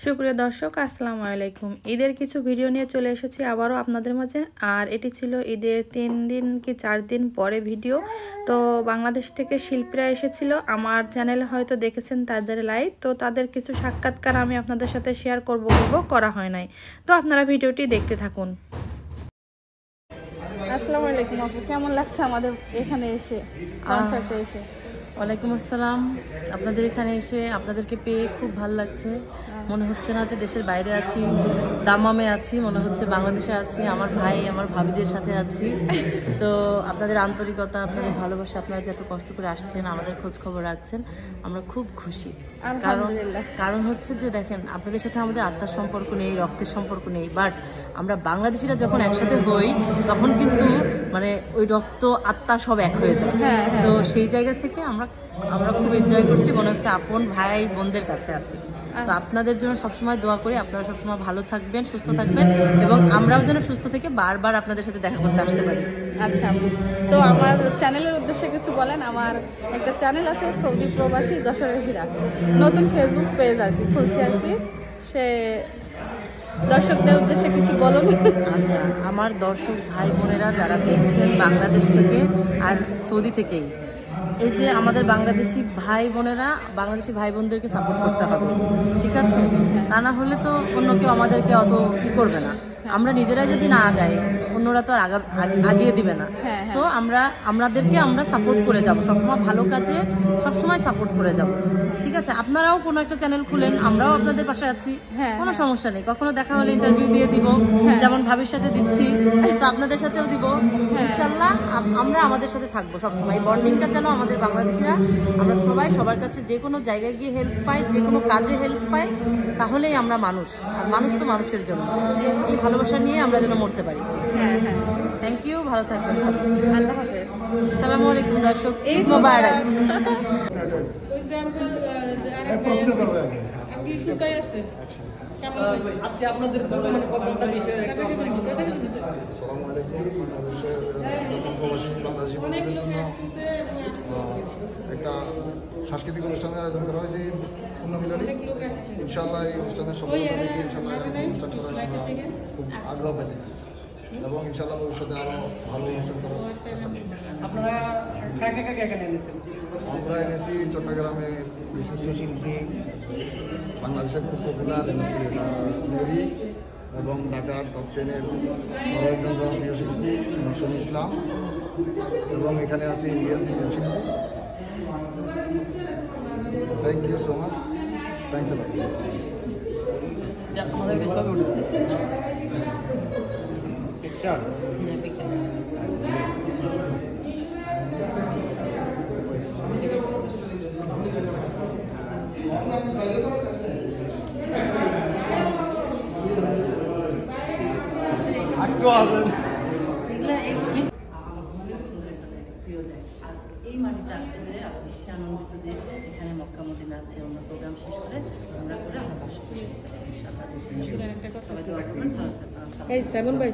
সুপ্রিয় দর্শক আসসালামু আলাইকুম। ঈদের কিছু ভিডিও নিয়ে চলে এসেছি আবারও আপনাদের মাঝে। আর এটি ছিল ঈদের 3 দিন কি 4 দিন পরে ভিডিও। তো বাংলাদেশ থেকে শিল্পীরা এসেছিল, আমার চ্যানেলে হয়তো দেখেছেন তাদের লাইভ। তো তাদের কিছু সাক্ষাৎকার আমি আপনাদের সাথে শেয়ার করব করা হয় নাই। তো আপনারা ভিডিওটি দেখতে থাকুন। আসসালামু আলাইকুম আপু, কেমন লাগছে আমাদের এখানে এসে, কনসার্টে এসে? ওয়ালাইকুম আসসালাম। আপনাদের এখানে এসে আপনাদেরকে পেয়ে খুব ভালো লাগছে। মনে হচ্ছে না যে দেশের বাইরে আছি, দামামে আছি, মনে হচ্ছে বাংলাদেশে আছি, আমার ভাই আমার ভাবিদের সাথে আছি। তো আপনাদের আন্তরিকতা, আপনাদের ভালোবাসা, আপনারা যে এত কষ্ট করে আসছেন, আমাদের খোঁজ খবর রাখছেন, আমরা খুব খুশি। কারণ হচ্ছে যে দেখেন, আপনাদের সাথে আমাদের আত্মার সম্পর্ক নেই, রক্তের সম্পর্ক নেই, বাট আমরা বাংলাদেশিরা যখন একসাথে হই তখন কিন্তু মানে ওই রক্ত আত্মা সব এক হয়ে যায়। তো সেই জায়গা থেকে আমরা খুব এনজয় করছি, মনে হচ্ছে আপন ভাই বোনদের কাছে আছি। তো আপনাদের জন্য সবসময় দোয়া করি, আপনারা সবসময় ভালো থাকবেন, সুস্থ থাকবেন, এবং আমরাও যেন সুস্থ থেকে বারবার আপনাদের সাথে দেখা করতে আসতে পারি। আচ্ছা, তো আমার চ্যানেলের উদ্দেশ্যে কিছু বলেন। আমার একটা চ্যানেল আছে সৌদি প্রবাসী যশোরের হীরা, নতুন ফেসবুক পেজ আর কি খুলছি আর কি, সে দর্শকদের উদ্দেশ্যে কিছু বলুন। আচ্ছা, আমার দর্শক ভাই বোনেরা যারা দেখছেন বাংলাদেশ থেকে আর সৌদি থেকেই, এই যে আমাদের বাংলাদেশি ভাই বোনেরা, বাংলাদেশি ভাই বোনদেরকে সাপোর্ট করতে হবে, ঠিক আছে? তা না হলে তো অন্য কেউ আমাদেরকে অত কি করবে না। আমরা নিজেরাই যদি না আগাই, অন্যরা তো আর আগিয়ে দিবে না। সো আমাদেরকে আমরা সাপোর্ট করে যাব, সবসময় ভালো কাজে সবসময় সাপোর্ট করে যাব, ঠিক আছে? আপনারাও কোনো একটা চ্যানেল খুলেন, আমরাও আপনাদের পাশে আছি, কোনো সমস্যা নেই। কখনো দেখা হলে ইন্টারভিউ দিয়ে দিব, যেমন ভাবির সাথে দিচ্ছি, তো আপনাদের সাথেও দিব ইনশাল্লাহ। আমরা আমাদের সাথে থাকবো সবসময়। এই বন্ডিংটা যেন আমাদের বাংলাদেশিরা, আমরা সবাই সবার কাছে যে কোনো জায়গায় গিয়ে হেল্প পাই, যে কোনো কাজে হেল্প পাই, তাহলেই আমরা মানুষ। আর মানুষ তো মানুষের জন্য। এই ভালোবাসা নিয়ে আমরা যেন মরতে পারি। থ্যাংক ইউ, ভালো থাকবেন। আল্লাহ হাফেজ। আসসালামু আলাইকুম দর্শক, ঈদ মোবারক। আজকে আপনাদের বর্তমানে কতটা বিষয় আসসালামু আলাইকুম। বাংলাদেশের প্রবাসী বাংলাদেশি বন্ধুদের জন্য একটা সাংস্কৃতিক অনুষ্ঠানের আয়োজন করা হয়েছে, ঈদ পুণ্যমিলনী। ইনশাআল্লাহ এই অনুষ্ঠানের সফলতা দেখে ইনশাআল্লাহ অনুষ্ঠান করার আমরা খুব আগ্রহ পেতেছি, এবং ইনশাআল্লাহ ভবিষ্যতে আরও ভালো অনুষ্ঠান করার চেষ্টা করব। আপনারা কাকে কাকে এখানে এনেছেন? আমরা এনেছি চট্টগ্রামের বিশিষ্ট শিল্পী, বাংলাদেশের খুব পপুলার মেরি, এবং ঢাকার টপ 10-এর আরও একজন জনপ্রিয় শিল্পী মৌসুমী ইসলাম, এবং এখানে আছে ইন্ডিয়ান 3 শিল্পী। Thank you so much, thanks a lot. আমাদেরকে ছবি উঠেছে এই মাটিতে আসতে পেরে আমরা বেশি আনন্দিত যে এখানে মক্কা মদিনা আছে। আমরা প্রোগ্রাম শেষ করে আমরা বাসা করে সবাই দোয়া করবেন, ভালো থাকবেন।